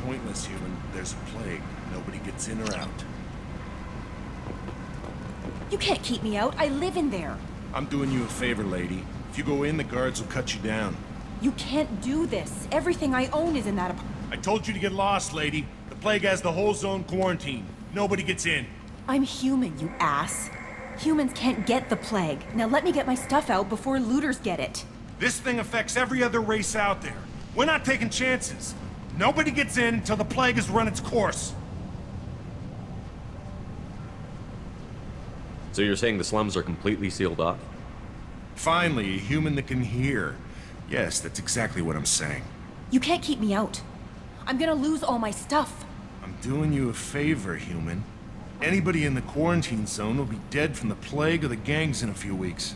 pointless, human. There's a plague. Nobody gets in or out. You can't keep me out. I live in there. I'm doing you a favor, lady. If you go in, the guards will cut you down. You can't do this. Everything I own is in that apartment. I told you to get lost, lady. The plague has the whole zone quarantined. Nobody gets in. I'm human, you ass. Humans can't get the plague. Now let me get my stuff out before looters get it. This thing affects every other race out there. We're not taking chances. Nobody gets in until the plague has run its course. So you're saying the slums are completely sealed off? Finally, a human that can hear. Yes, that's exactly what I'm saying. You can't keep me out. I'm gonna lose all my stuff. I'm doing you a favor, human. Anybody in the quarantine zone will be dead from the plague or the gangs in a few weeks.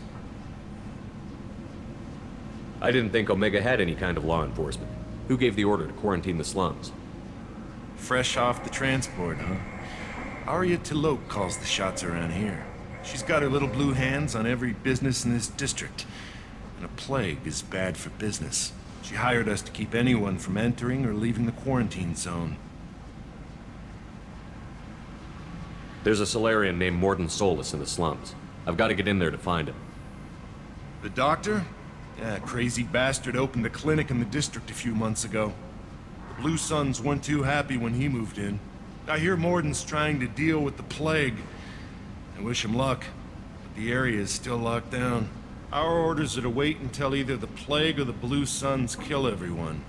I didn't think Omega had any kind of law enforcement. Who gave the order to quarantine the slums? Fresh off the transport, huh? Arya Tilok calls the shots around here. She's got her little blue hands on every business in this district. And a plague is bad for business. She hired us to keep anyone from entering or leaving the quarantine zone. There's a Solarian named Morden Solus in the slums. I've got to get in there to find him. The doctor? Yeah, crazy bastard opened a clinic in the district a few months ago. The Blue Suns weren't too happy when he moved in. I hear Morden's trying to deal with the plague. I wish him luck, but the area is still locked down. Our orders are to wait until either the plague or the Blue Suns kill everyone.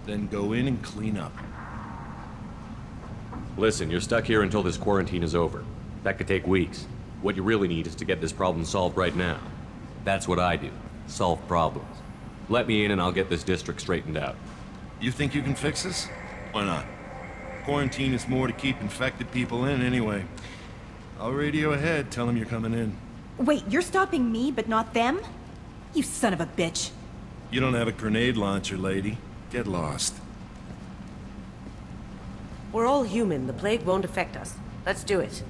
Then go in and clean up. Listen, you're stuck here until this quarantine is over. That could take weeks. What you really need is to get this problem solved right now. That's what I do. Solve problems. Let me in and I'll get this district straightened out. You think you can fix this? Why not? Quarantine is more to keep infected people in anyway. I'll radio ahead, tell them you're coming in. Wait, you're stopping me, but not them? You son of a bitch. You don't have a grenade launcher, lady. Get lost. We're all human. The plague won't affect us. Let's do it.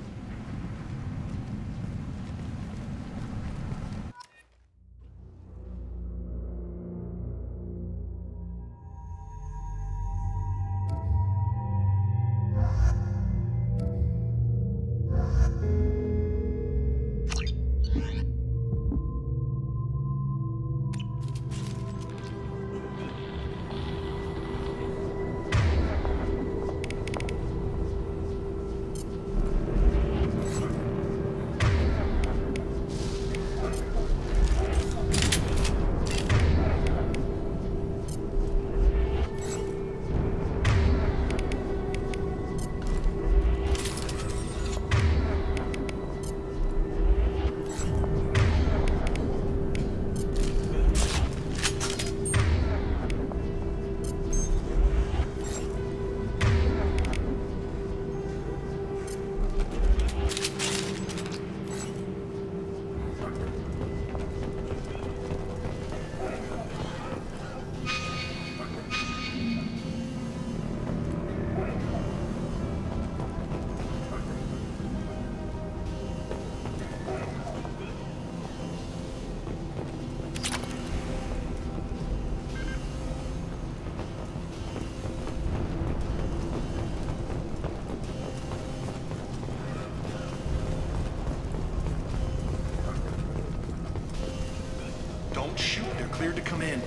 Don't shoot, they're cleared to come in.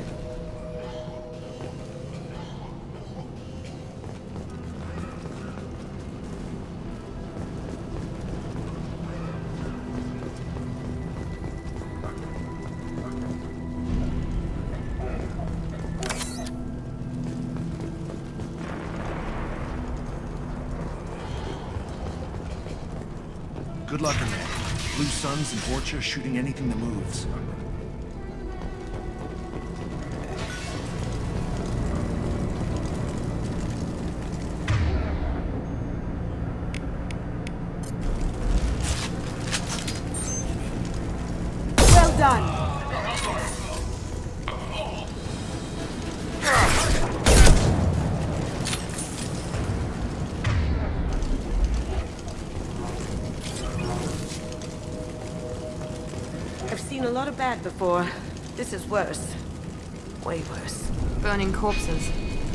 Good luck, man. Blue Suns and Vorcha shooting anything that moves. Well done. I've seen a lot of bad before. This is worse. Way worse. Burning corpses.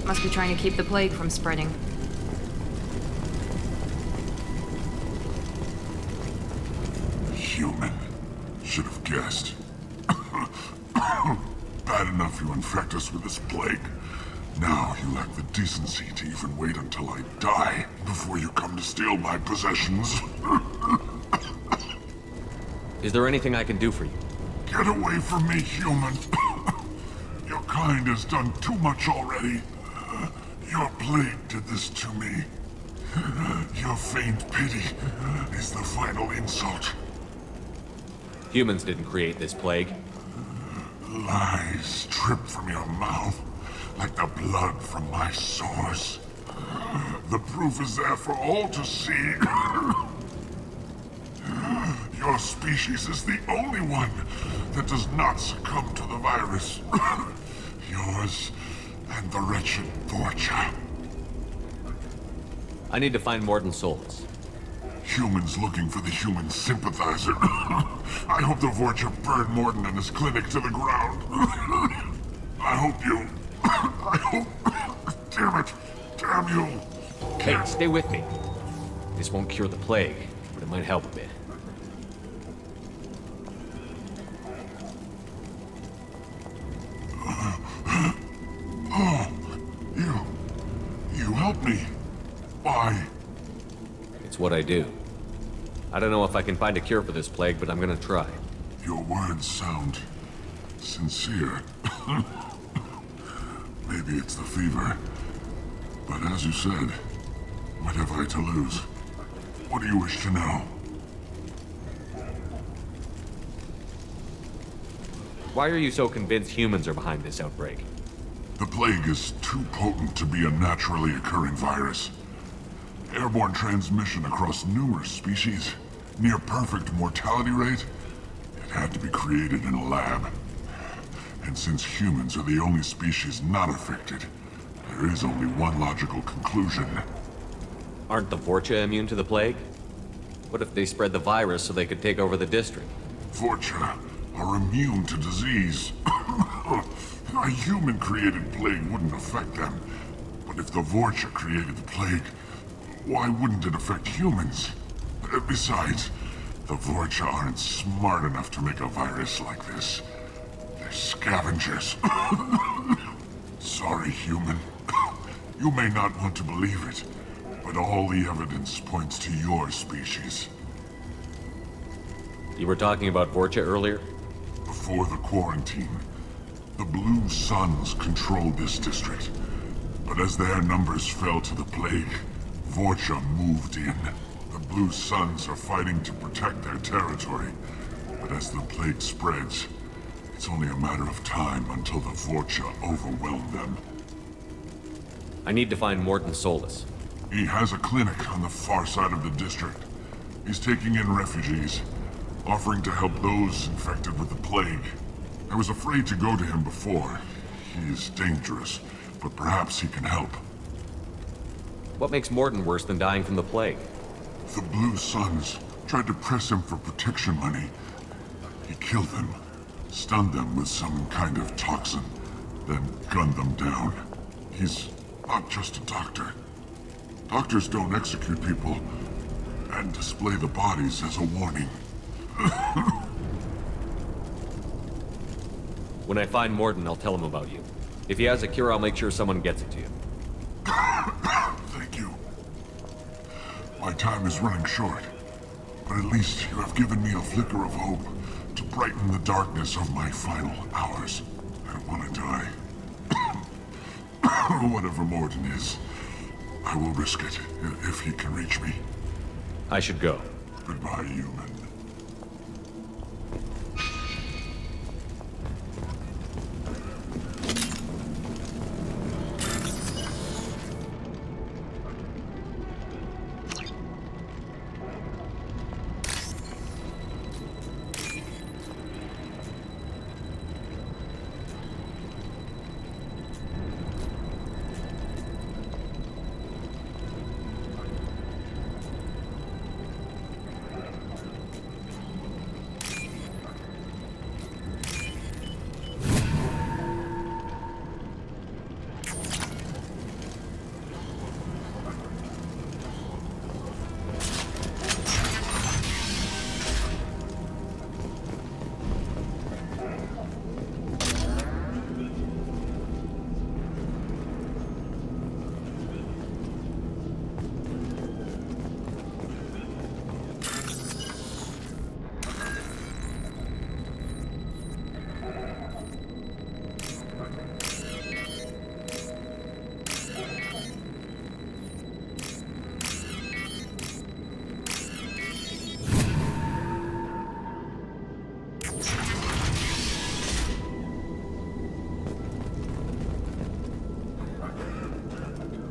Must be trying to keep the plague from spreading. Human. Should have guessed. Bad enough you infect us with this plague. Now you lack the decency to even wait until I die before you come to steal my possessions. Is there anything I can do for you? Get away from me, human. Your kind has done too much already. Your plague did this to me. Your feigned pity is the final insult. Humans didn't create this plague. Lies drip from your mouth like the blood from my sores. The proof is there for all to see. Your species is the only one that does not succumb to the virus. Yours and the wretched Vorcha. I need to find Morton Solus. Humans looking for the human sympathizer. I hope the Vorcha burned Morton and his clinic to the ground. I hope you... I hope... Damn it. Damn you. Hey, stay with me. This won't cure the plague, but it might help a bit. You helped me. Why? It's what I do. I don't know if I can find a cure for this plague, but I'm gonna try. Your words sound sincere. Maybe it's the fever. But as you said, what have I to lose? What do you wish to know? Why are you so convinced humans are behind this outbreak? The plague is too potent to be a naturally occurring virus. Airborne transmission across numerous species, near perfect mortality rate. It had to be created in a lab. And since humans are the only species not affected, there is only one logical conclusion. Aren't the Vorcha immune to the plague? What if they spread the virus so they could take over the district? Vorcha are immune to disease. A human-created plague wouldn't affect them. But if the Vorcha created the plague, why wouldn't it affect humans? Besides, the Vorcha aren't smart enough to make a virus like this. They're scavengers. Sorry, human. You may not want to believe it, but all the evidence points to your species. You were talking about Vorcha earlier? Before the quarantine, the Blue Suns controlled this district. But as their numbers fell to the plague, Vorcha moved in. The Blue Suns are fighting to protect their territory. But as the plague spreads, it's only a matter of time until the Vorcha overwhelm them. I need to find Morton Solus. He has a clinic on the far side of the district. He's taking in refugees, offering to help those infected with the plague. I was afraid to go to him before. He is dangerous, but perhaps he can help. What makes Morton worse than dying from the plague? The Blue Suns tried to press him for protection money. He killed them, stunned them with some kind of toxin, then gunned them down. He's not just a doctor. Doctors don't execute people and display the bodies as a warning. When I find Morton, I'll tell him about you. If he has a cure, I'll make sure someone gets it to you. Thank you. My time is running short, but at least you have given me a flicker of hope to brighten the darkness of my final hours. I don't want to die. Whatever Morton is, I will risk it if he can reach me. I should go. Goodbye, human.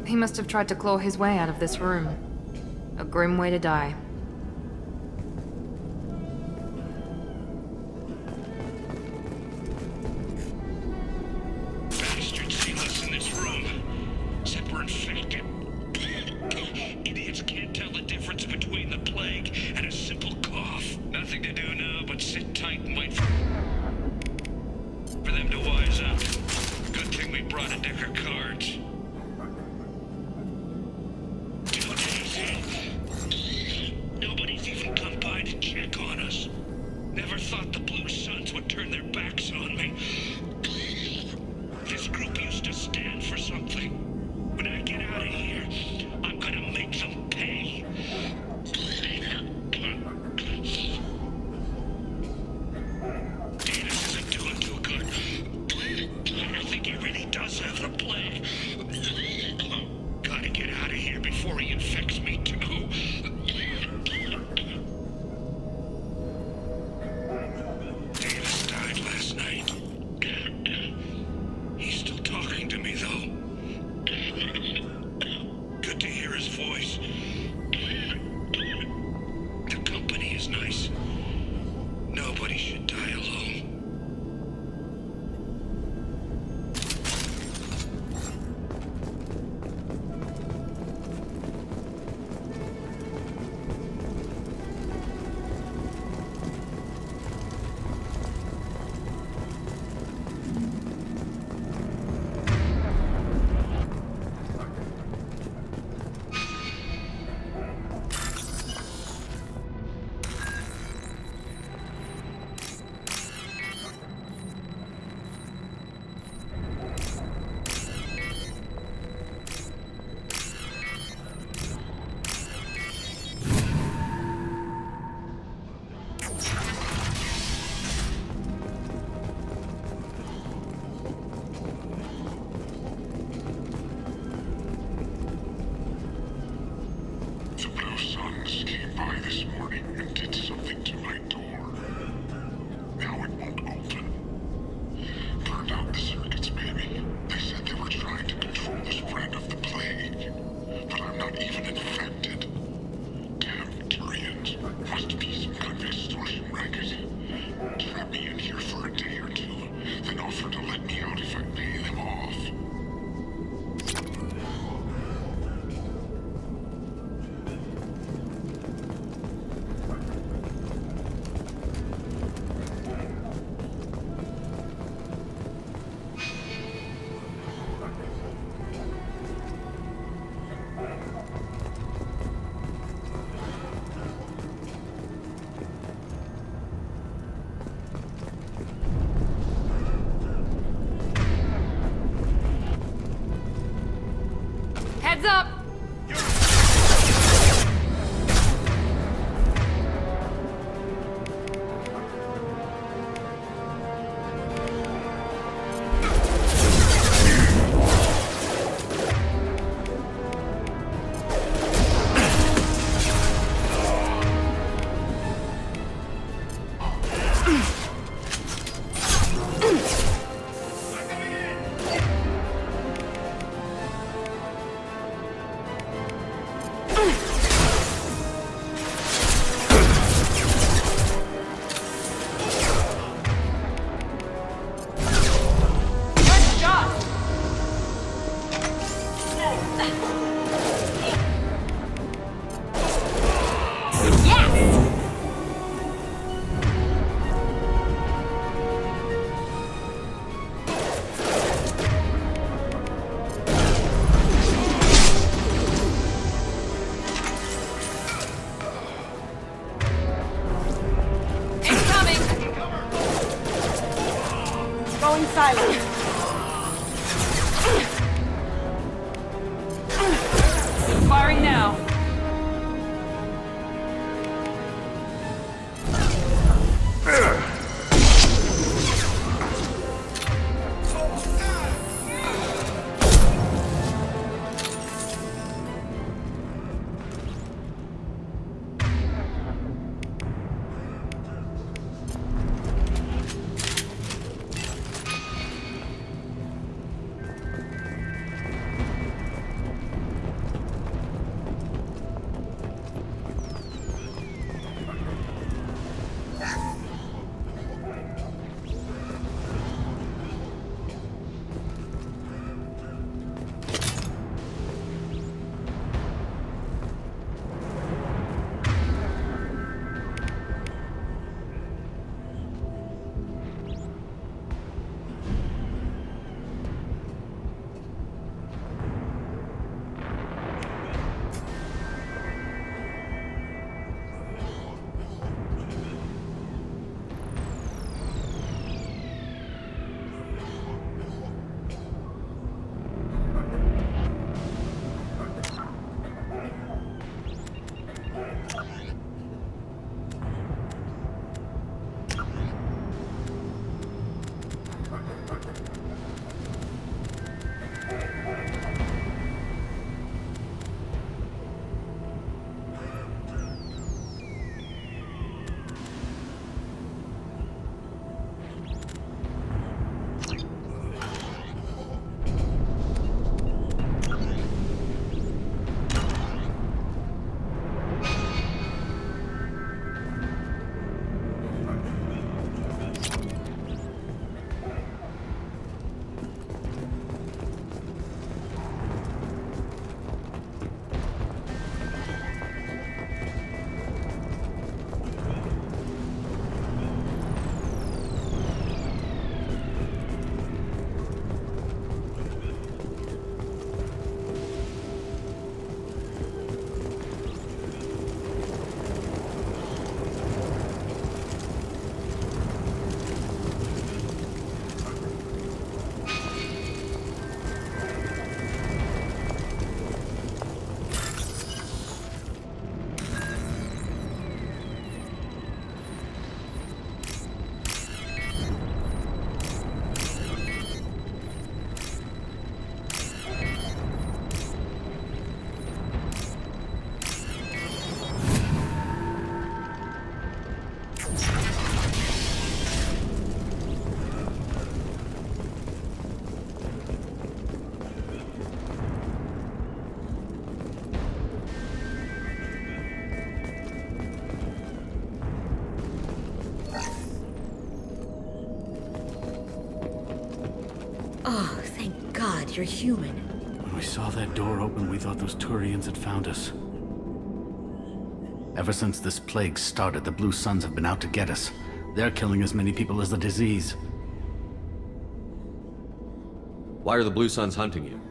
He must have tried to claw his way out of this room. A grim way to die. Bastards seen us in this room. Said we're infected. Idiots can't tell the difference between the plague and a simple cough. Nothing to do now but sit tight and wait for them to wise up. Good thing we brought a deck of cards. 2 days in. Nobody's even come by to check on us. Never thought the Blue Suns would turn their backs on me. This group used to stand for something. When I get out of here, I'm gonna make them pay. Davis isn't doing too good. I think he really does have the plague. Gotta get out of here before he infects me too. Davis died last night. He's still talking to me though. Good to hear his voice. The company is nice. Nobody should die alone. The Blue Suns came by this morning and did something to my door. Now it won't open. Burned out the circuits, maybe. They said they were trying to control the spread of the plague. But I'm not even infected. Damn Turians. Must be some kind of extortion racket. Trap me in here for a day or two, then offer to let me out if I pay them off. Heads up! after human. When we saw that door open, we thought those Turians had found us. Ever since this plague started, the Blue Suns have been out to get us. They're killing as many people as the disease. Why are the Blue Suns hunting you?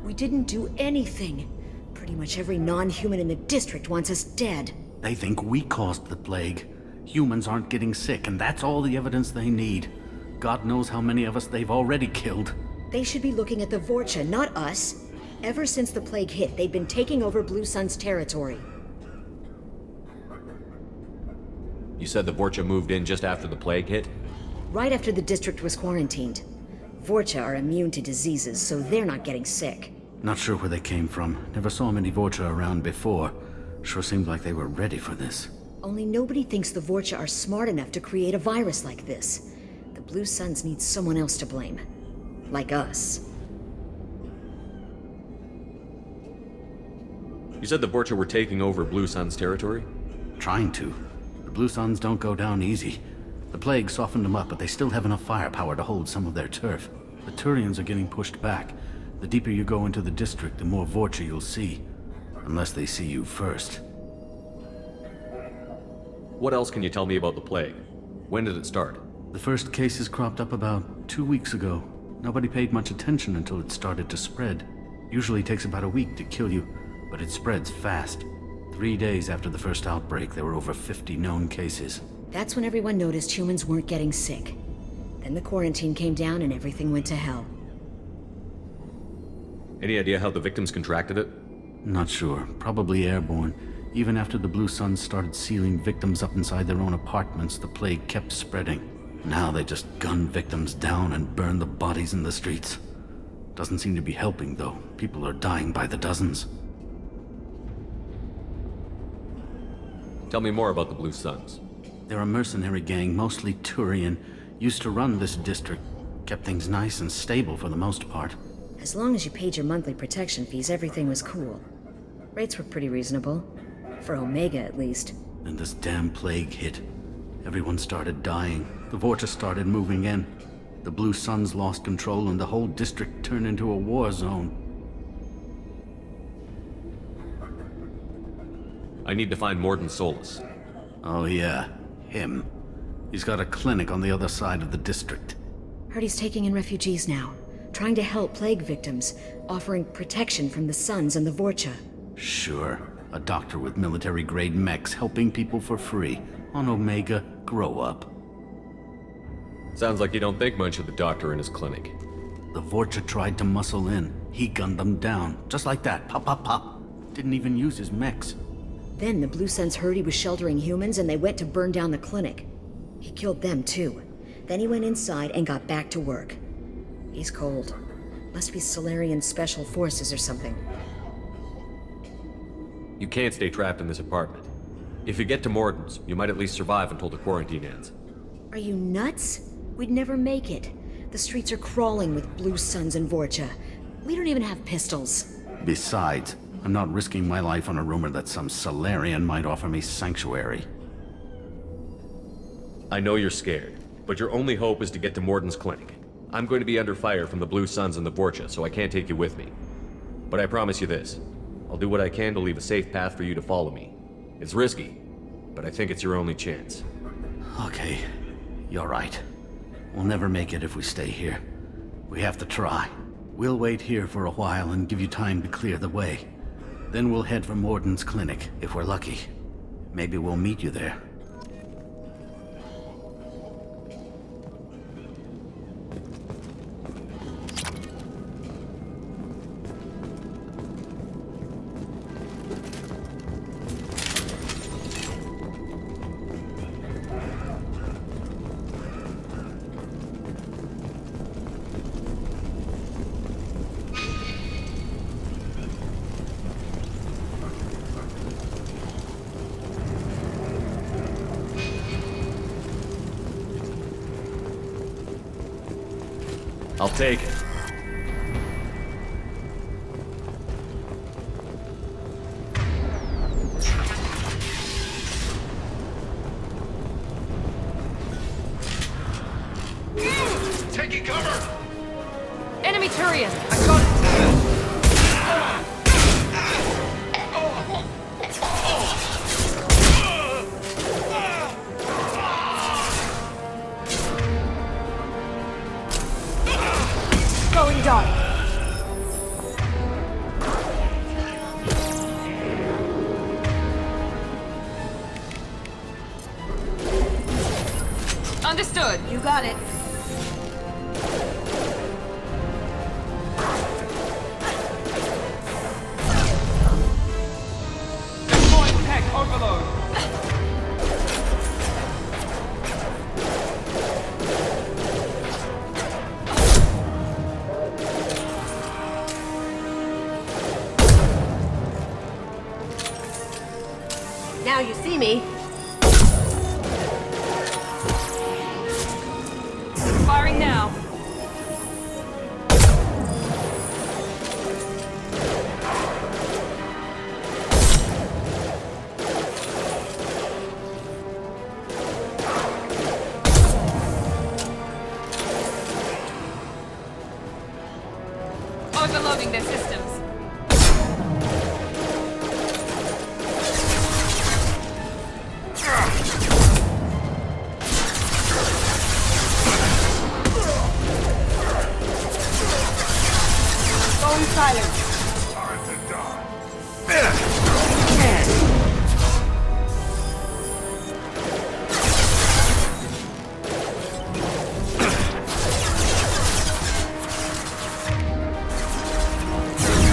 We didn't do anything. Pretty much every non-human in the district wants us dead. They think we caused the plague. Humans aren't getting sick, and that's all the evidence they need. God knows how many of us they've already killed. They should be looking at the Vorcha, not us. Ever since the plague hit, they've been taking over Blue Sun's territory. You said the Vorcha moved in just after the plague hit? Right after the district was quarantined. Vorcha are immune to diseases, so they're not getting sick. Not sure where they came from. Never saw many Vorcha around before. Sure seemed like they were ready for this. Only nobody thinks the Vorcha are smart enough to create a virus like this. The Blue Suns need someone else to blame. Like us. You said the Vorcha were taking over Blue Sun's territory? Trying to. The Blue Suns don't go down easy. The plague softened them up, but they still have enough firepower to hold some of their turf. The Turians are getting pushed back. The deeper you go into the district, the more Vorcha you'll see. Unless they see you first. What else can you tell me about the plague? When did it start? The first cases cropped up about 2 weeks ago. Nobody paid much attention until it started to spread. Usually takes about a week to kill you, but it spreads fast. 3 days after the first outbreak, there were over 50 known cases. That's when everyone noticed humans weren't getting sick. Then the quarantine came down and everything went to hell. Any idea how the victims contracted it? Not sure. Probably airborne. Even after the Blue Suns started sealing victims up inside their own apartments, the plague kept spreading. Now they just gun victims down and burn the bodies in the streets. Doesn't seem to be helping, though. People are dying by the dozens. Tell me more about the Blue Suns. They're a mercenary gang, mostly Turian. Used to run this district. Kept things nice and stable for the most part. As long as you paid your monthly protection fees, everything was cool. Rates were pretty reasonable. For Omega, at least. Then this damn plague hit. Everyone started dying. The Vorcha started moving in. The Blue Suns lost control and the whole district turned into a war zone. I need to find Morden Solus. Oh yeah, him. He's got a clinic on the other side of the district. Heard he's taking in refugees now. Trying to help plague victims. Offering protection from the Suns and the Vorcha. Sure. A doctor with military-grade mechs helping people for free. On Omega, grow up. Sounds like you don't think much of the doctor in his clinic. The Vorcha tried to muscle in. He gunned them down. Just like that. Pop, pop, pop. Didn't even use his mechs. Then the Blue Suns heard he was sheltering humans and they went to burn down the clinic. He killed them too. Then he went inside and got back to work. He's cold. Must be Solarian Special Forces or something. You can't stay trapped in this apartment. If you get to Morden's, you might at least survive until the quarantine ends. Are you nuts? We'd never make it. The streets are crawling with Blue Suns and Vorcha. We don't even have pistols. Besides, I'm not risking my life on a rumor that some Solarian might offer me sanctuary. I know you're scared, but your only hope is to get to Morden's clinic. I'm going to be under fire from the Blue Suns and the Vorcha, so I can't take you with me. But I promise you this. I'll do what I can to leave a safe path for you to follow me. It's risky, but I think it's your only chance. Okay, you're right. We'll never make it if we stay here. We have to try. We'll wait here for a while and give you time to clear the way. Then we'll head for Morden's clinic, if we're lucky. Maybe we'll meet you there. I'll take it. Taking cover! Enemy Turian! I got it! Understood. You got it. Deploying tech overload. Now you see me. Firing now. Overloading their systems. Going silent. Time to die.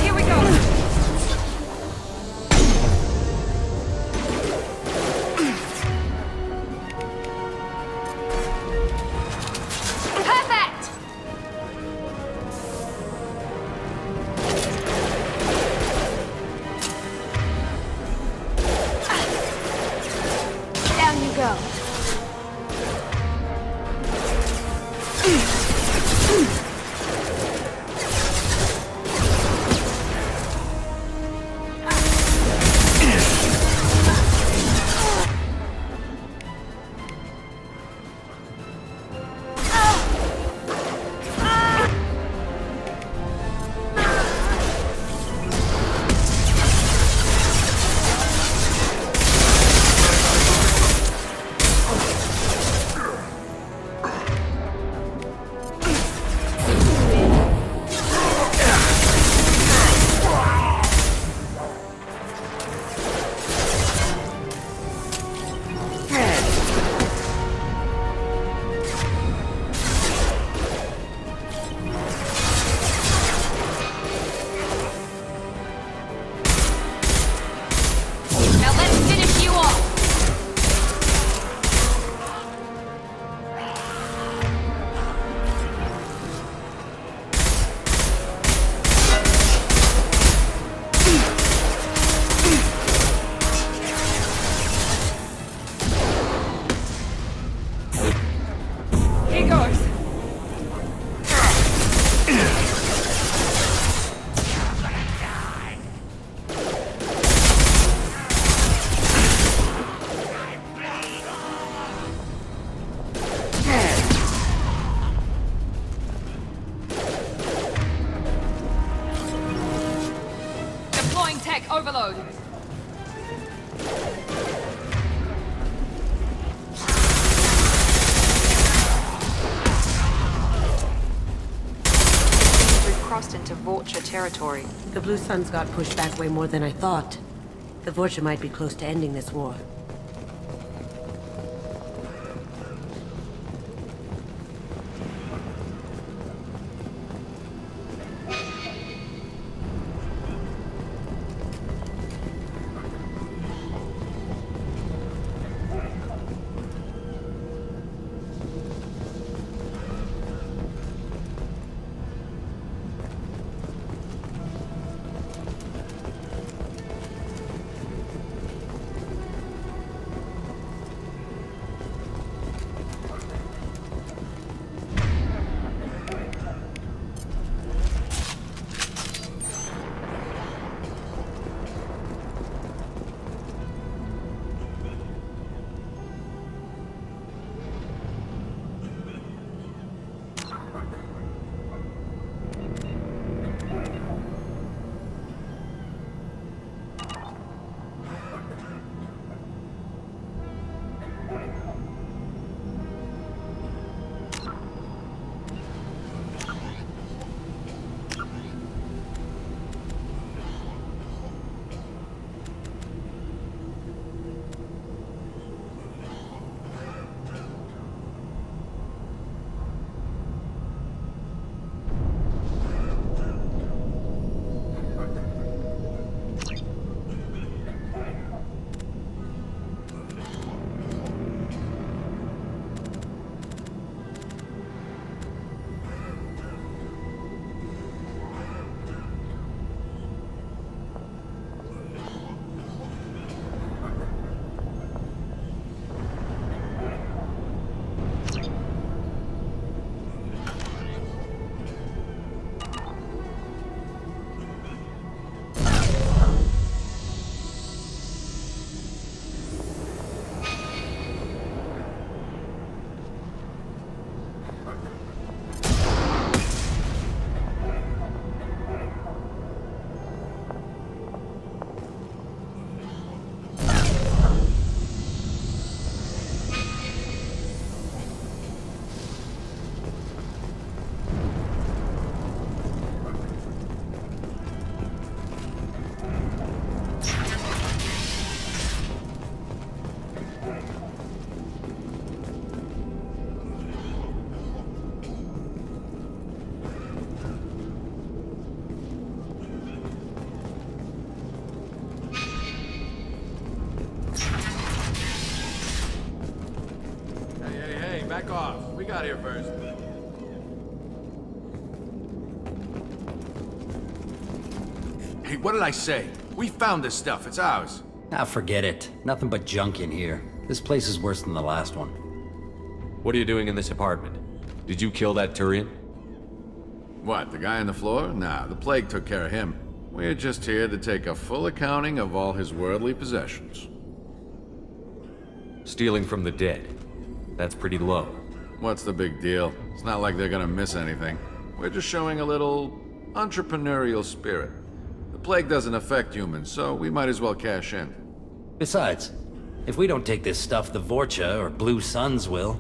Here we go. Perfect! Down you go. Now let's finish you off. Here goes. Deploying tech overload. We've crossed into Vulture territory. The Blue Suns got pushed back way more than I thought. The Vulture might be close to ending this war. Back off. We got here first. Hey, what did I say? We found this stuff. It's ours. Ah, forget it. Nothing but junk in here. This place is worse than the last one. What are you doing in this apartment? Did you kill that Turian? What, the guy on the floor? Nah, the plague took care of him. We're just here to take a full accounting of all his worldly possessions. Stealing from the dead. That's pretty low. What's the big deal? It's not like they're gonna miss anything. We're just showing a little entrepreneurial spirit. The plague doesn't affect humans, so we might as well cash in. Besides, if we don't take this stuff, the Vorcha or Blue Suns will.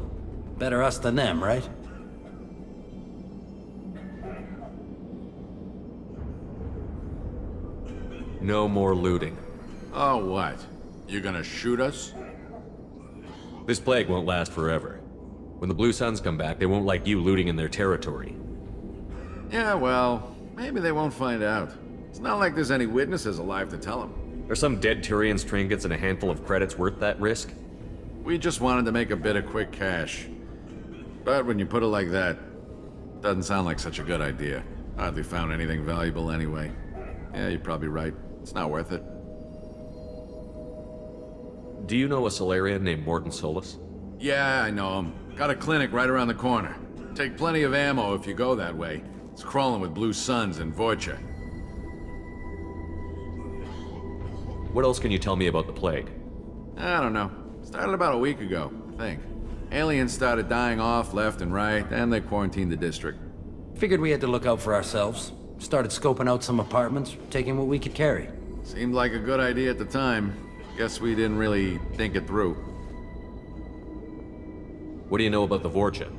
Better us than them, right? No more looting. Oh, what? You gonna shoot us? This plague won't last forever. When the Blue Suns come back, they won't like you looting in their territory. Yeah, well, maybe they won't find out. It's not like there's any witnesses alive to tell them. Are some dead Turian's trinkets and a handful of credits worth that risk? We just wanted to make a bit of quick cash. But when you put it like that, doesn't sound like such a good idea. Hardly found anything valuable anyway. Yeah, you're probably right. It's not worth it. Do you know a Solarian named Morton Solus? Yeah, I know him. Got a clinic right around the corner. Take plenty of ammo if you go that way. It's crawling with Blue Suns and Vorcha. What else can you tell me about the plague? I don't know. Started about a week ago, I think. Aliens started dying off left and right, and they quarantined the district. Figured we had to look out for ourselves. Started scoping out some apartments, taking what we could carry. Seemed like a good idea at the time. Guess we didn't really think it through. What do you know about the Vorcha?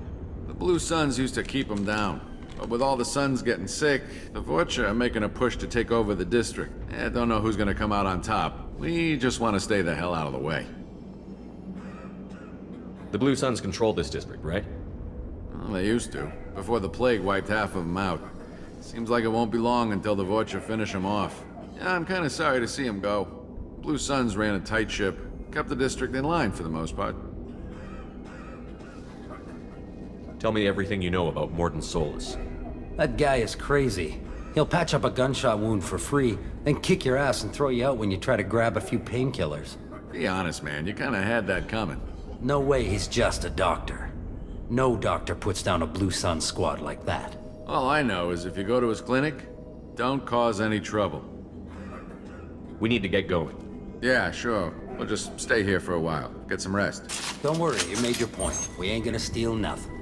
The Blue Suns used to keep them down. But with all the Suns getting sick, the Vorcha are making a push to take over the district. Don't know who's gonna come out on top. We just want to stay the hell out of the way. The Blue Suns control this district, right? Well, they used to, before the plague wiped half of them out. Seems like it won't be long until the Vorcha finish them off. Yeah, I'm kinda sorry to see them go. Blue Suns ran a tight ship, kept the district in line for the most part. Tell me everything you know about Morton Solus. That guy is crazy. He'll patch up a gunshot wound for free, then kick your ass and throw you out when you try to grab a few painkillers. Be honest, man, you kinda had that coming. No way he's just a doctor. No doctor puts down a Blue Sun squad like that. All I know is if you go to his clinic, don't cause any trouble. We need to get going. Yeah, sure. We'll just stay here for a while. Get some rest. Don't worry, you made your point. We ain't gonna steal nothing.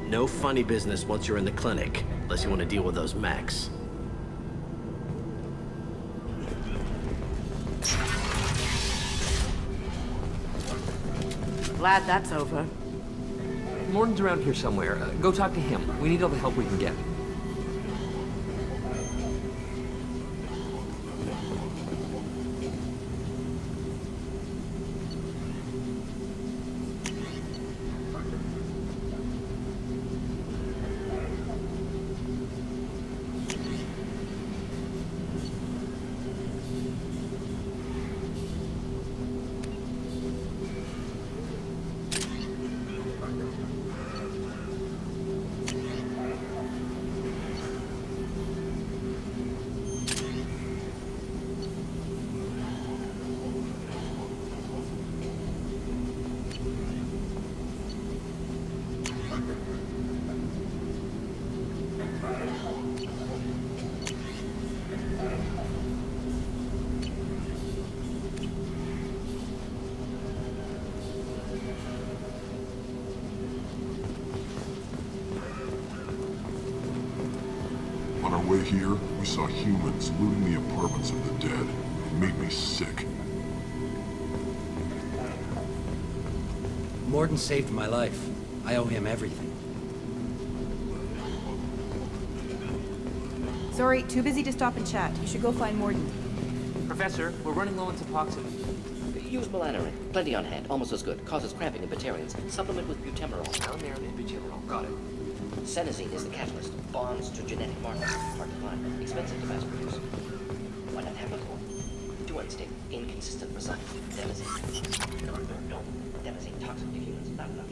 No funny business once you're in the clinic, unless you want to deal with those mechs. Glad that's over. Morton's around here somewhere. Go talk to him. We need all the help we can get. our way here, we saw humans looting the apartments of the dead. It made me sick. Morden saved my life. I owe him everything. Sorry, too busy to stop and chat. You should go find Morden. Professor, we're running low on suboxone. Use melanorin. Plenty on hand. Almost as good. Causes cramping in Batarians. Supplement with butemerol. Melanorin and butemerol. Got it. Senesine is the catalyst. Bonds to genetic markers. Hard to find. Expensive to mass produce. Why not have a core? Too unstable. Inconsistent for science. Devastating. No. Devastating. Toxic to humans. Not enough.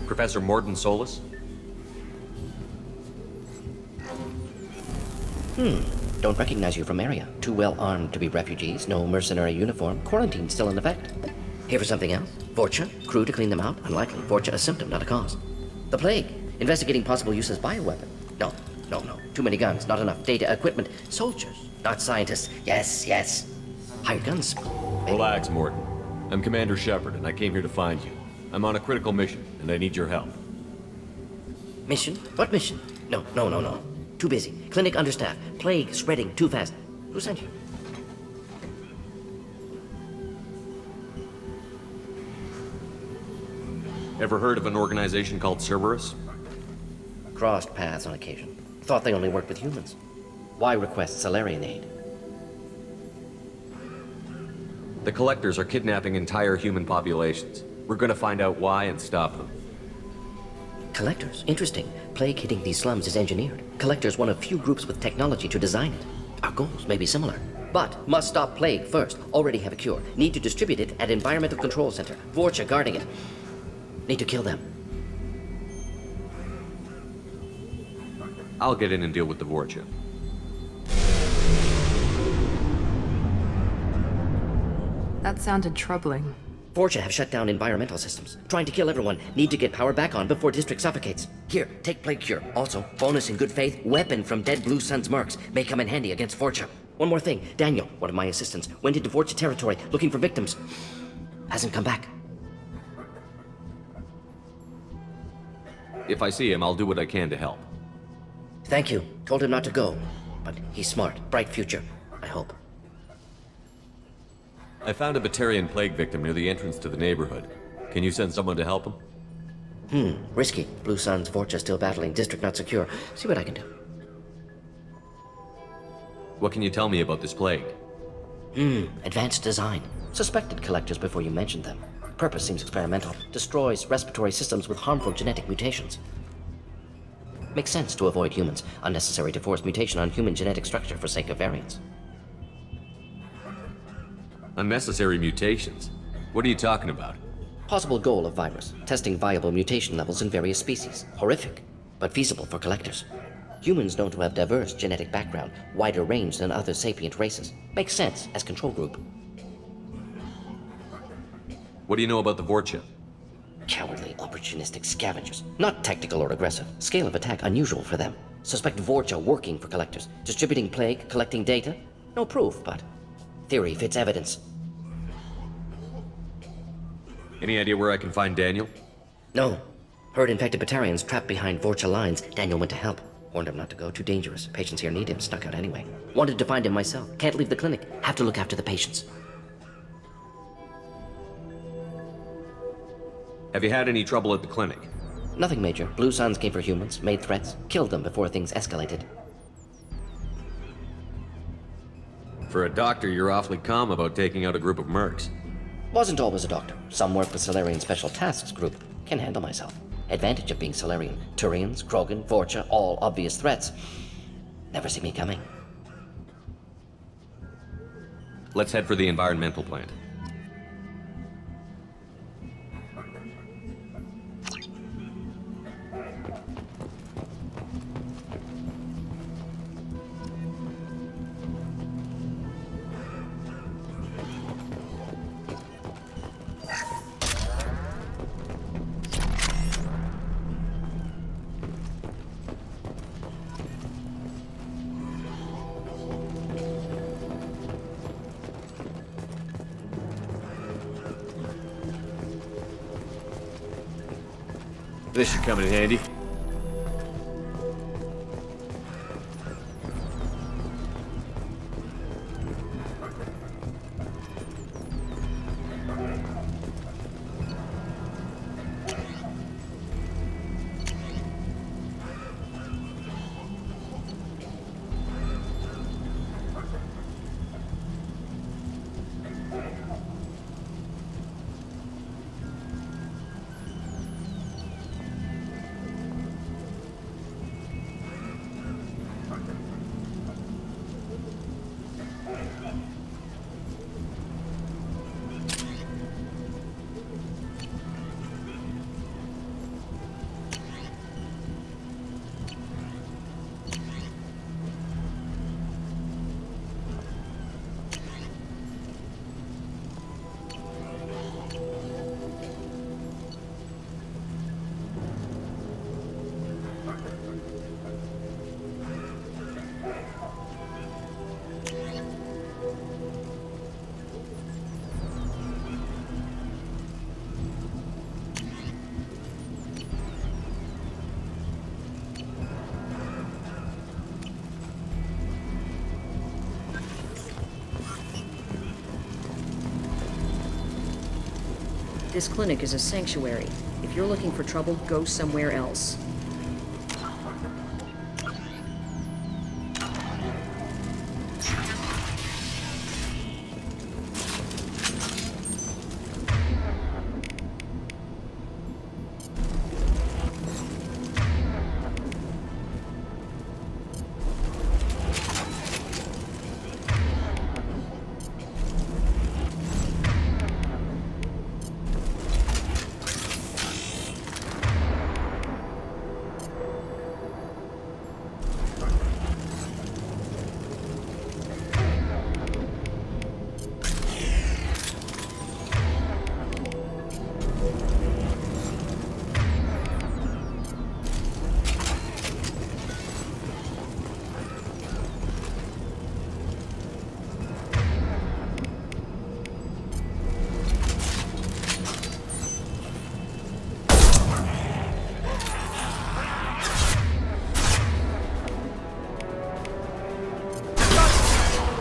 Professor Morden Solis? Don't recognize you from area. Too well armed to be refugees. No mercenary uniform. Quarantine still in effect. Here for something else? Vorcha? Crew to clean them out? Unlikely. Vorcha a symptom, not a cause. The plague. Investigating possible use as bioweapon. No. Too many guns. Not enough data, equipment. Soldiers, not scientists. Yes. Hired guns. Maybe. Relax, Morden. I'm Commander Shepard, and I came here to find you. I'm on a critical mission, and I need your help. Mission? What mission? No. Too busy. Clinic understaffed. Plague spreading too fast. Who sent you? Ever heard of an organization called Cerberus? Crossed paths on occasion. Thought they only worked with humans. Why request Salarian aid? The Collectors are kidnapping entire human populations. We're gonna find out why and stop them. Collectors? Interesting. Plague hitting these slums is engineered. Collectors one of few groups with technology to design it. Our goals may be similar. But must stop plague first. Already have a cure. Need to distribute it at Environmental Control Center. Vorcha guarding it. Need to kill them. I'll get in and deal with the Vorcha. That sounded troubling. Vorcha have shut down environmental systems. Trying to kill everyone. Need to get power back on before district suffocates. Here, take plague cure. Also, bonus in good faith, weapon from dead Blue Sun's mercs. May come in handy against Vorcha. One more thing. Daniel, one of my assistants, went into Vorcha territory looking for victims. Hasn't come back. If I see him, I'll do what I can to help. Thank you. Told him not to go. But he's smart. Bright future. I hope. I found a Batarian plague victim near the entrance to the neighborhood. Can you send someone to help him? Risky. Blue Sun's Vorcha still battling. District not secure. See what I can do. What can you tell me about this plague? Advanced design. Suspected Collectors before you mentioned them. Purpose seems experimental. Destroys respiratory systems with harmful genetic mutations. Makes sense to avoid humans. Unnecessary to force mutation on human genetic structure for sake of variants. Unnecessary mutations? What are you talking about? Possible goal of virus. Testing viable mutation levels in various species. Horrific, but feasible for Collectors. Humans known to have diverse genetic background, wider range than other sapient races. Makes sense as control group. What do you know about the Vorcha? Cowardly, opportunistic scavengers. Not tactical or aggressive. Scale of attack unusual for them. Suspect Vorcha working for Collectors. Distributing plague, collecting data. No proof, but theory fits evidence. Any idea where I can find Daniel? No. Heard infected Batarians trapped behind Vorcha lines. Daniel went to help. Warned him not to go. Too dangerous. Patients here need him. Snuck out anyway. Wanted to find him myself. Can't leave the clinic. Have to look after the patients. Have you had any trouble at the clinic? Nothing major. Blue Suns came for humans, made threats, killed them before things escalated. For a doctor, you're awfully calm about taking out a group of mercs. Wasn't always a doctor. Some work with Solarian Special Tasks Group. Can handle myself. Advantage of being Solarian. Turians, Krogan, Vorcha, all obvious threats. Never see me coming. Let's head for the environmental plant. This should come in handy. This clinic is a sanctuary. If you're looking for trouble, go somewhere else.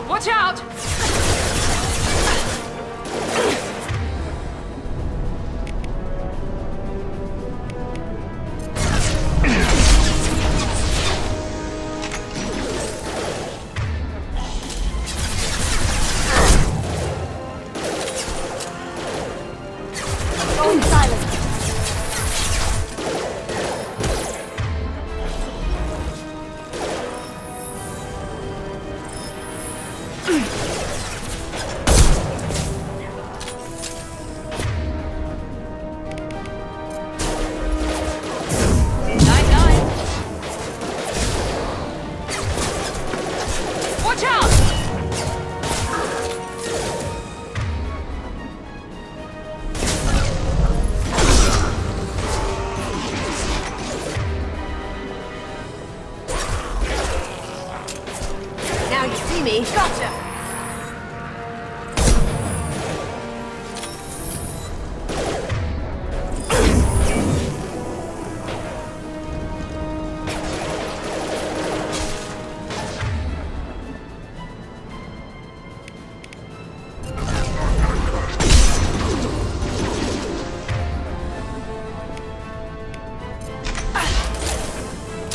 Watch out! Going silent. Watch out! Now you see me. Gotcha!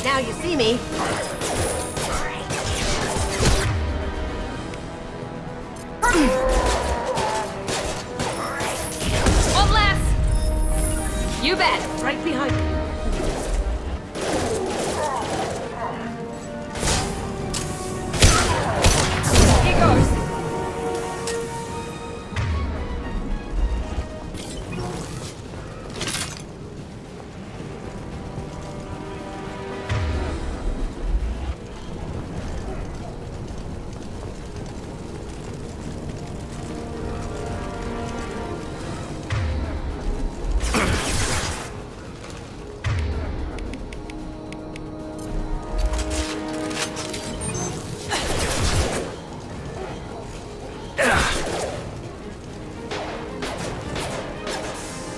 Now you see me. One less! You bet! Right behind me. Here goes!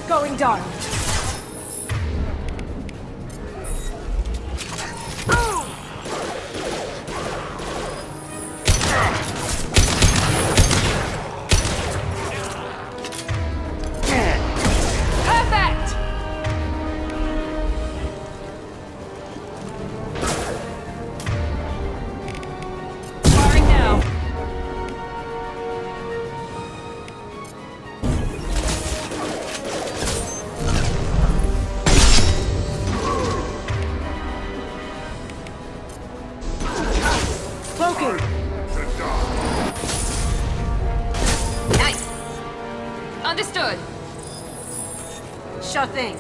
Going dark. Understood. Sure thing.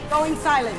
Going silent.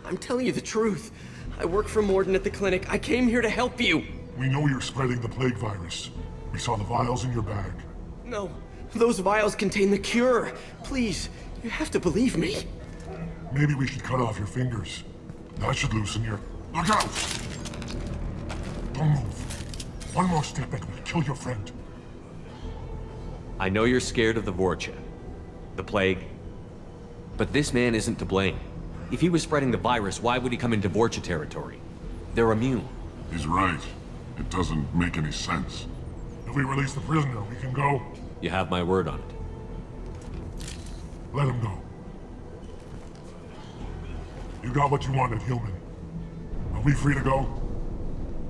I'm telling you the truth. I work for Morden at the clinic. I came here to help you. We know you're spreading the plague virus. We saw the vials in your bag. No, those vials contain the cure. Please, you have to believe me. Maybe we should cut off your fingers. That should loosen your... Look out! Don't move. One more step and we'll kill your friend. I know you're scared of the Vorcha, the plague, but this man isn't to blame. If he was spreading the virus, why would he come into Vorcha territory? They're immune. He's right. It doesn't make any sense. If we release the prisoner, we can go. You have my word on it. Let him go. You got what you wanted, human. Are we free to go?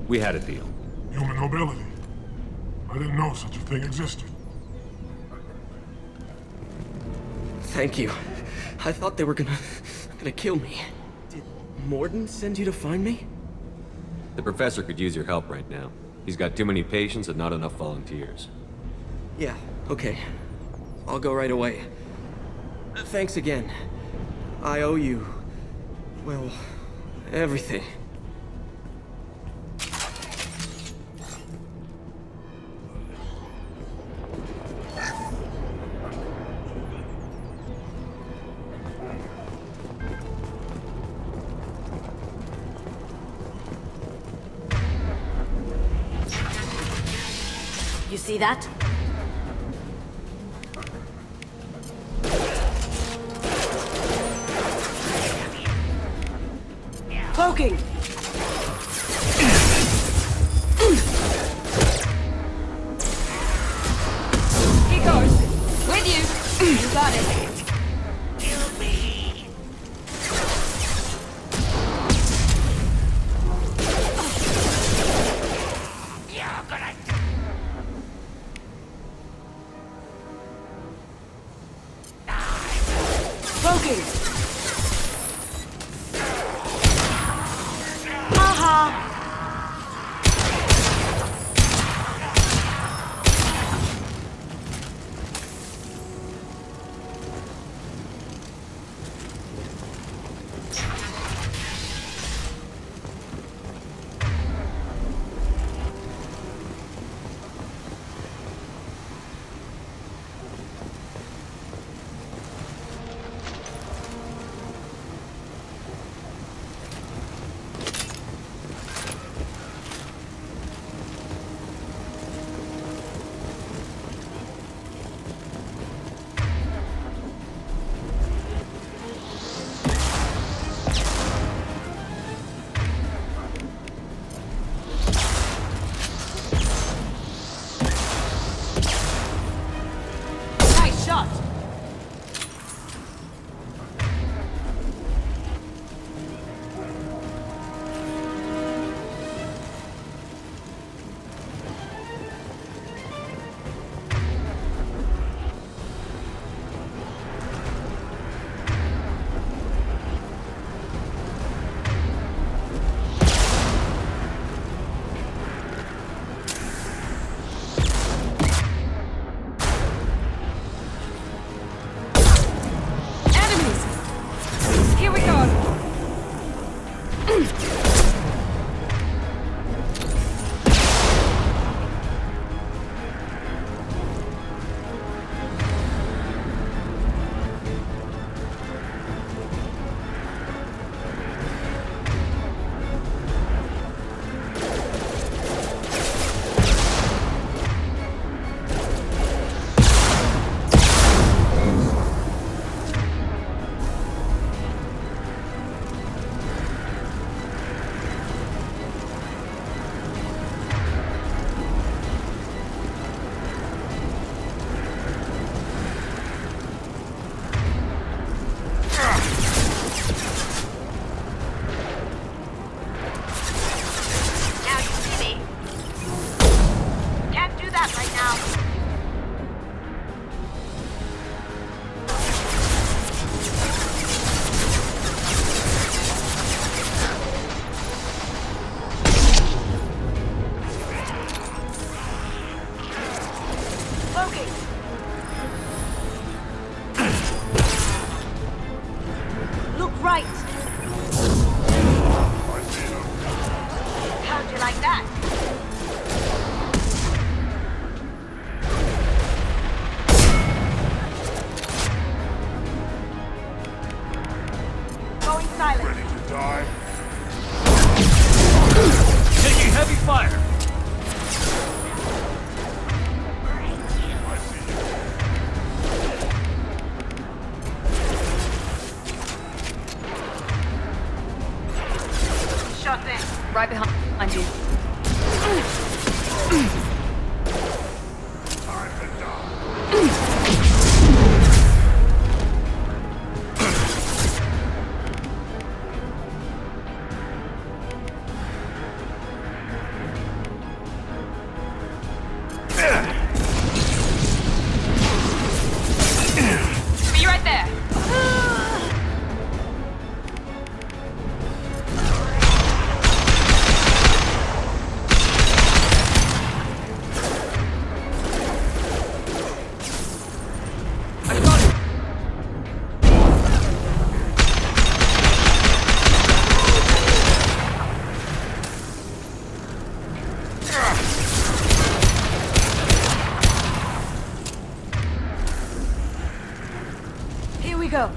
We had a deal. Human nobility. I didn't know such a thing existed. Thank you. I thought they were gonna kill me. Did Morden send you to find me? The professor could use your help right now. He's got too many patients and not enough volunteers. Yeah, okay. I'll go right away. Thanks again. I owe you... well, everything. You see that? Cloaking! Here goes. With you. You got it. Be right there. Here we go.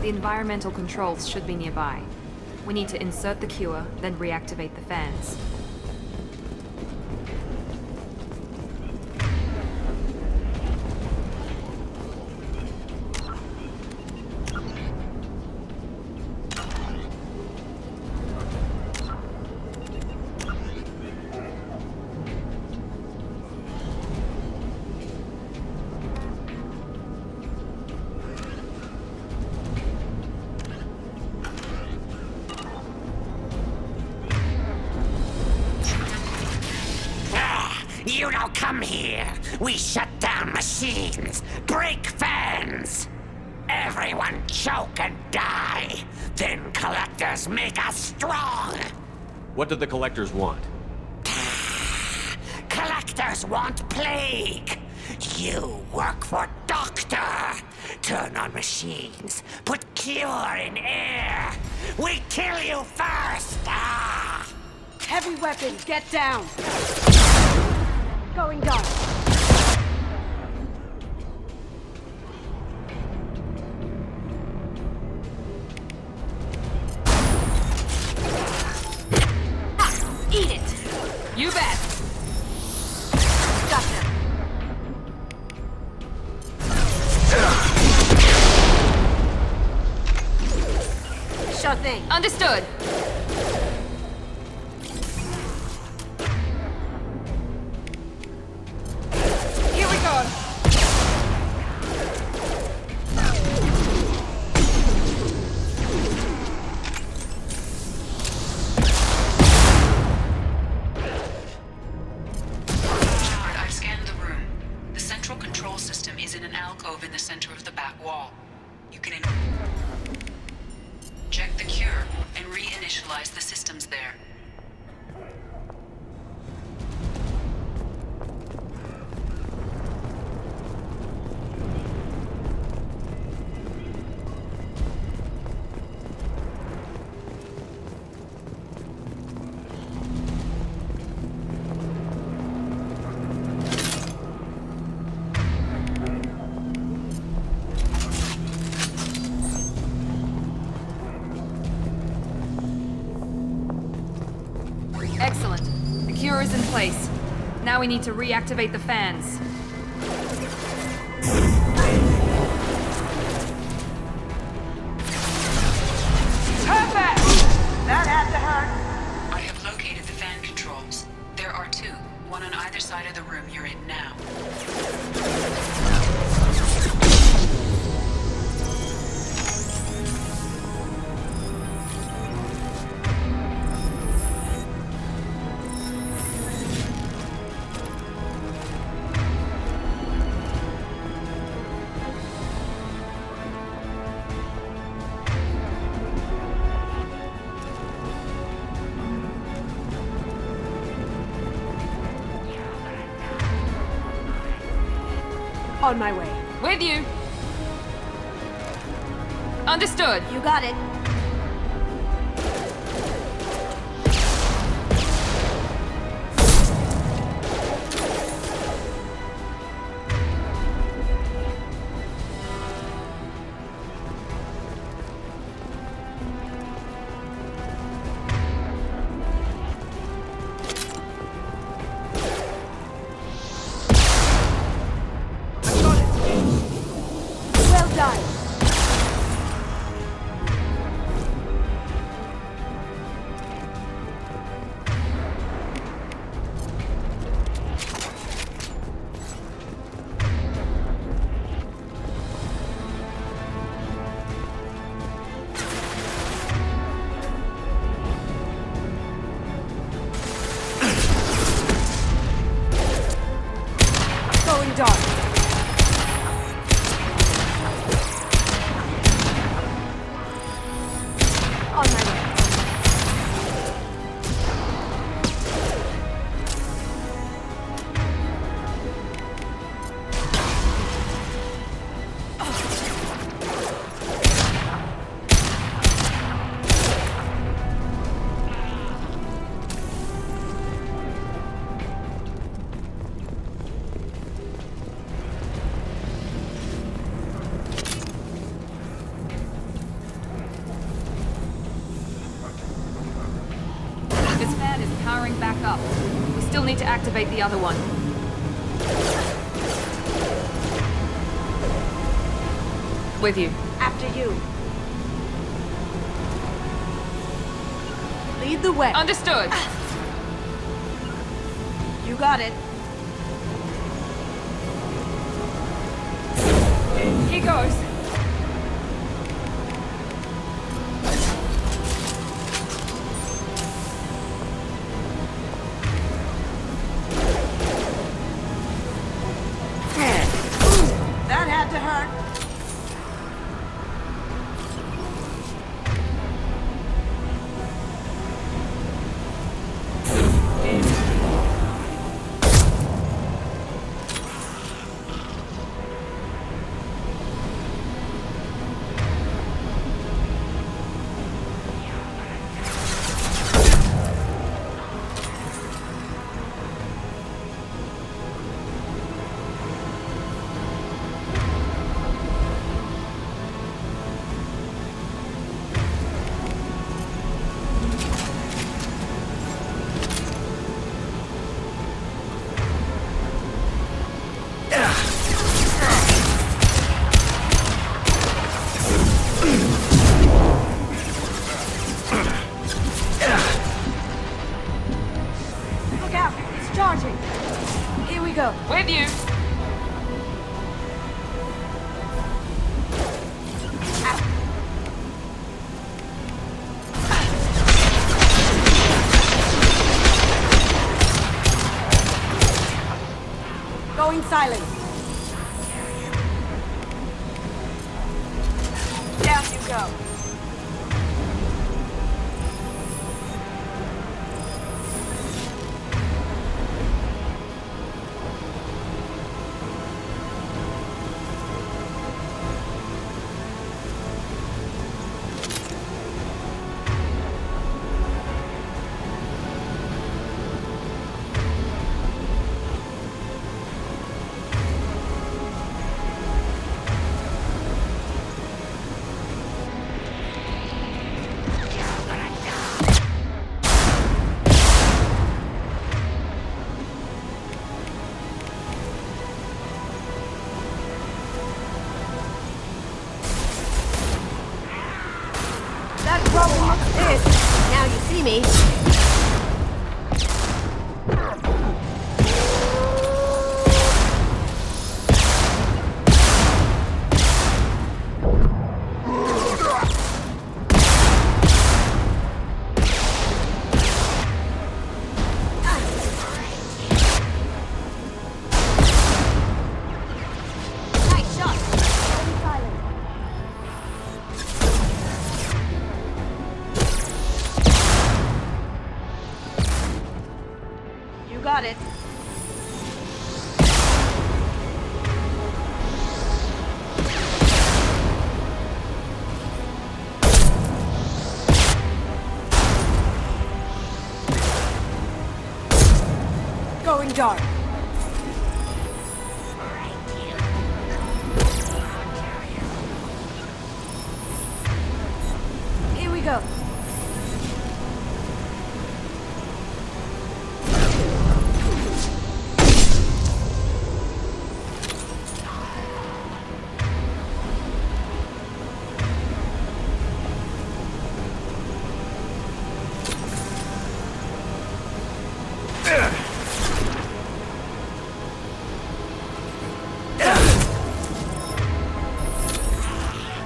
The environmental controls should be nearby. We need to insert the cure, then reactivate the fans. You don't come here. We shut down machines, break fans. Everyone choke and die. Then collectors make us strong. What did the collectors want? Collectors want plague. You work for Doctor. Turn on machines. Put cure in air. We kill you first. Ah! Heavy weapon, get down! Going down. Eat it! You bet! Gotcha. Sure thing. Understood. Here we go. I've scanned the room. The central control system is in an alcove in the center of the back wall. You can check the cure and reinitialize the systems there. place. Now we need to reactivate the fans. Perfect! That had to hurt. I have located the fan controls. There are two, one on either side of the room you're in now. On my way. With you. Understood. You got it. Powering back up. We still need to activate the other one. With you. After you. Lead the way. Understood. You got it. Here goes. That had to hurt. With you. Going silent. Down you go. see me. Got it. Going dark. Here we go.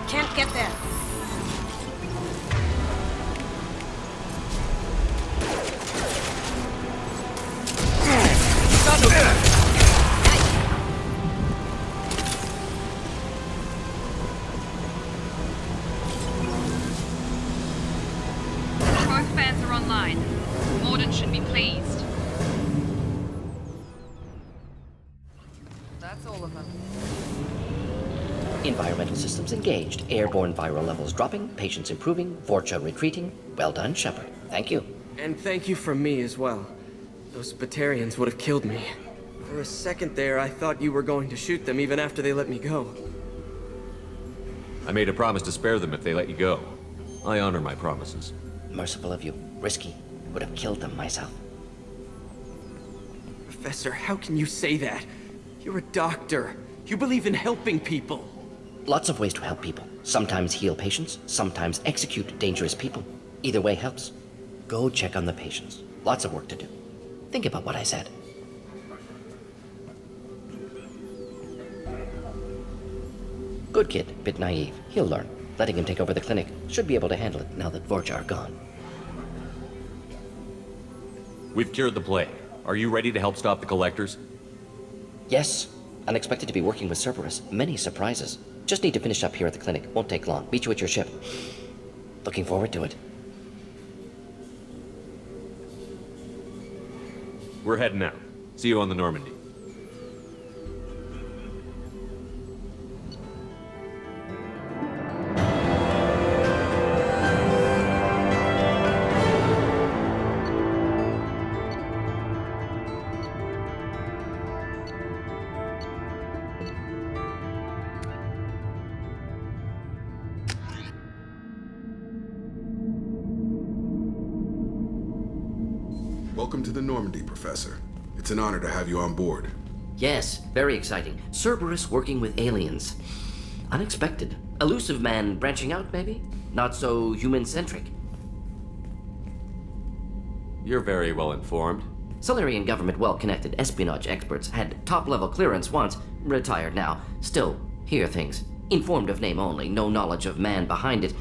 Can't get there. Both fans are online. Morden should be pleased. That's all of them. Environmental systems engaged. Airborne viral levels dropping. Patients improving. Vorcha retreating. Well done, Shepard. Thank you. And thank you from me as well. Those Batarians would have killed me. For a second there, I thought you were going to shoot them even after they let me go. I made a promise to spare them if they let you go. I honor my promises. Merciful of you. Risky. Would have killed them myself. Professor, how can you say that? You're a doctor. You believe in helping people. Lots of ways to help people. Sometimes heal patients, sometimes execute dangerous people. Either way helps. Go check on the patients. Lots of work to do. Think about what I said. Good kid, bit naive. He'll learn. Letting him take over the clinic. Should be able to handle it now that Vorcha are gone. We've cured the plague. Are you ready to help stop the collectors? Yes. Unexpected to be working with Cerberus. Many surprises. Just need to finish up here at the clinic. Won't take long. Meet you at your ship. Looking forward to it. We're heading out. See you on the Normandy. Welcome to the Normandy, Professor. It's an honor to have you on board. Yes, very exciting. Cerberus working with aliens. Unexpected. Elusive man branching out, maybe? Not so human-centric. You're very well informed. Solarian government well-connected espionage experts had top-level clearance once, retired now. Still, hear things. Informed of name only, no knowledge of man behind it.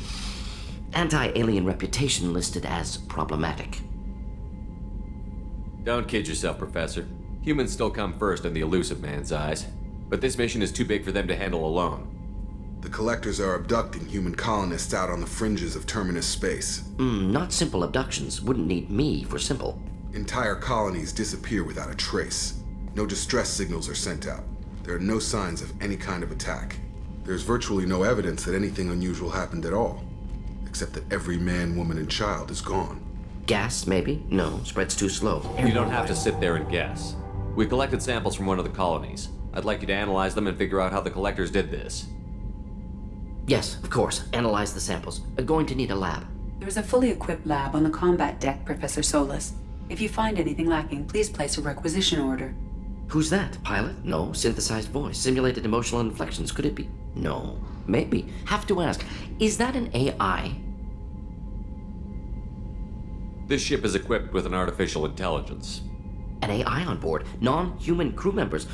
Anti-alien reputation listed as problematic. Don't kid yourself, Professor. Humans still come first in the elusive man's eyes. But this mission is too big for them to handle alone. The Collectors are abducting human colonists out on the fringes of Terminus space. Not simple abductions. Wouldn't need me for simple. Entire colonies disappear without a trace. No distress signals are sent out. There are no signs of any kind of attack. There's virtually no evidence that anything unusual happened at all. Except that every man, woman, and child is gone. Gas, maybe? No, spreads too slow. You don't have to sit there and guess. We collected samples from one of the colonies. I'd like you to analyze them and figure out how the Collectors did this. Yes, of course. Analyze the samples. Going to need a lab. There's a fully equipped lab on the combat deck, Professor Solis. If you find anything lacking, please place a requisition order. Who's that? Pilot? No. Synthesized voice. Simulated emotional inflections. Could it be? No. Maybe. Have to ask. Is that an AI? This ship is equipped with an artificial intelligence. An AI on board, non-human crew members.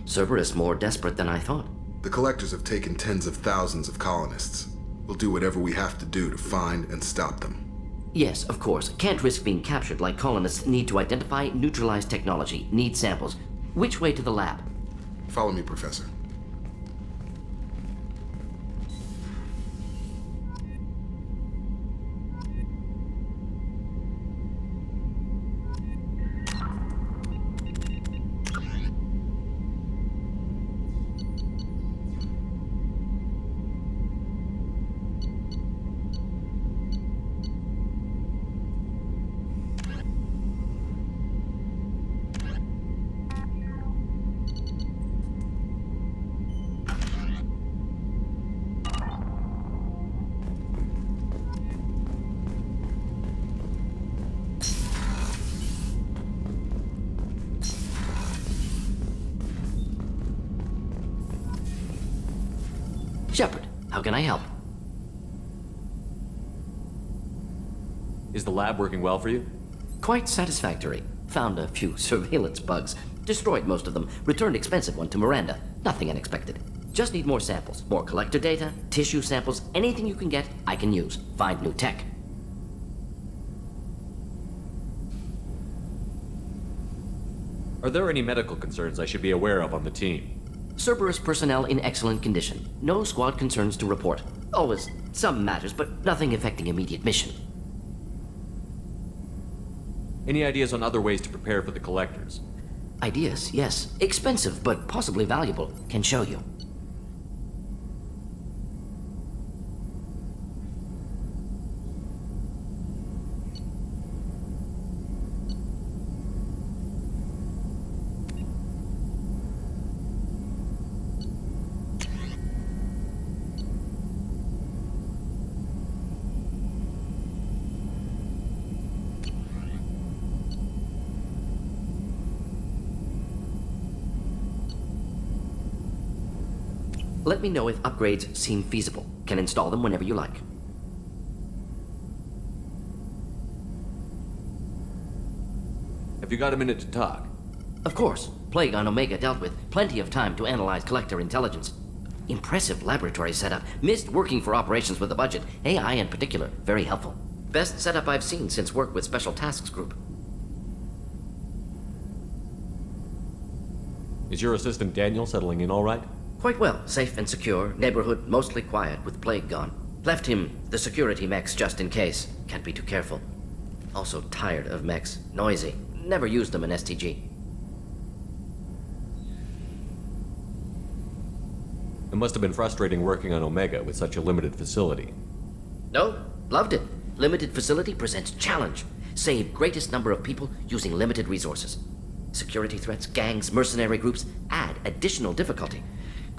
Cerberus more desperate than I thought. The Collectors have taken tens of thousands of colonists. We'll do whatever we have to do to find and stop them. Yes, of course. Can't risk being captured like colonists need to identify, neutralize technology, need samples. Which way to the lab? Follow me, Professor. Shepard, how can I help? Is the lab working well for you? Quite satisfactory. Found a few surveillance bugs. Destroyed most of them. Returned expensive one to Miranda. Nothing unexpected. Just need more samples. More collector data, tissue samples, anything you can get, I can use. Find new tech. Are there any medical concerns I should be aware of on the team? Cerberus personnel in excellent condition. No squad concerns to report. Always some matters, but nothing affecting immediate mission. Any ideas on other ways to prepare for the Collectors? Ideas, yes. Expensive, but possibly valuable. Can show you. Let me know if upgrades seem feasible. Can install them whenever you like. Have you got a minute to talk? Of course. Plague on Omega dealt with. Plenty of time to analyze collector intelligence. Impressive laboratory setup. Missed working for operations with a budget. AI in particular. Very helpful. Best setup I've seen since work with Special Tasks Group. Is your assistant Daniel settling in all right? Quite well. Safe and secure. Neighborhood mostly quiet with Plague gone. Left him the security mechs just in case. Can't be too careful. Also tired of mechs. Noisy. Never used them in STG. It must have been frustrating working on Omega with such a limited facility. No, loved it. Limited facility presents challenge. Save greatest number of people using limited resources. Security threats, gangs, mercenary groups add additional difficulty.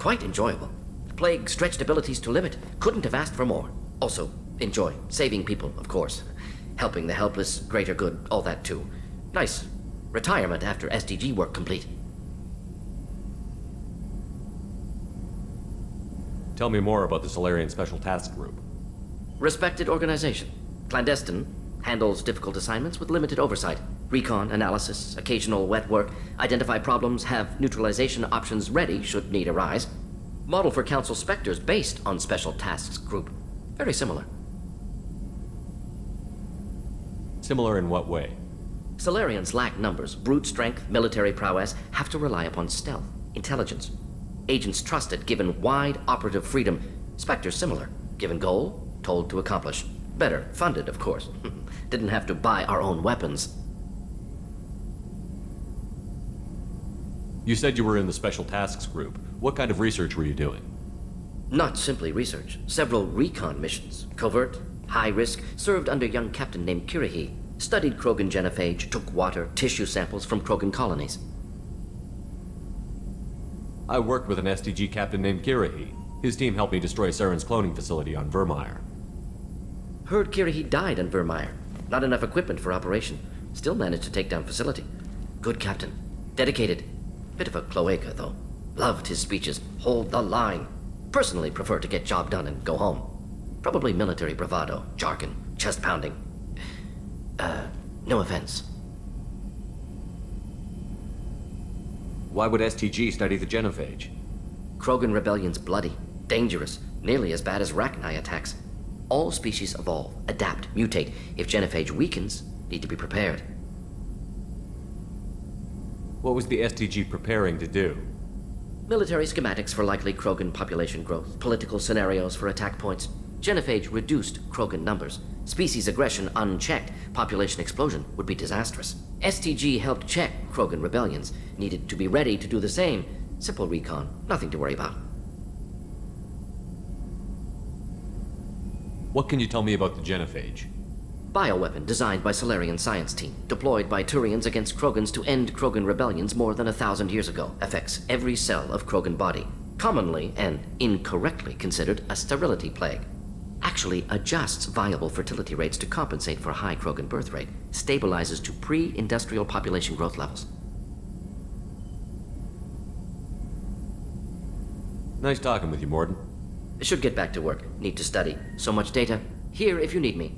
Quite enjoyable. Plague stretched abilities to limit. Couldn't have asked for more. Also, enjoy. Saving people, of course. Helping the helpless, greater good, all that too. Nice. Retirement after SDG work complete. Tell me more about the Solarian Special Task Group. Respected organization. Clandestine. Handles difficult assignments with limited oversight. Recon, analysis, occasional wet work. Identify problems, have neutralization options ready should need arise. Model for Council Spectres based on Special Tasks Group. Very similar. Similar in what way? Solarians lack numbers, brute strength, military prowess, have to rely upon stealth, intelligence. Agents trusted, given wide operative freedom. Spectres similar, given goal, told to accomplish. Better, funded, of course. Didn't have to buy our own weapons. You said you were in the Special Tasks Group. What kind of research were you doing? Not simply research. Several recon missions. Covert, high risk, served under a young captain named Kirihi. Studied Krogan genophage, took water, tissue samples from Krogan colonies. I worked with an STG captain named Kirihi. His team helped me destroy Saren's cloning facility on Vermeer. Heard Kirihi died on Vermeer. Not enough equipment for operation. Still managed to take down facility. Good captain. Dedicated. Bit of a cloaca, though. Loved his speeches. Hold the line. Personally prefer to get job done and go home. Probably military bravado, jargon, chest pounding. No offense. Why would STG study the genophage? Krogan rebellion's bloody, dangerous, nearly as bad as Rachni attacks. All species evolve, adapt, mutate. If genophage weakens, need to be prepared. What was the STG preparing to do? Military schematics for likely Krogan population growth, political scenarios for attack points. Genophage reduced Krogan numbers. Species aggression unchecked, population explosion would be disastrous. STG helped check Krogan rebellions, needed to be ready to do the same. Simple recon, nothing to worry about. What can you tell me about the genophage? Bioweapon designed by Solarian science team, deployed by Turians against Krogans to end Krogan rebellions more than 1,000 years ago. Affects every cell of Krogan body. Commonly and incorrectly considered a sterility plague. Actually adjusts viable fertility rates to compensate for a high Krogan birth rate. Stabilizes to pre-industrial population growth levels. Nice talking with you, Morden. Should get back to work. Need to study. So much data. Here if you need me.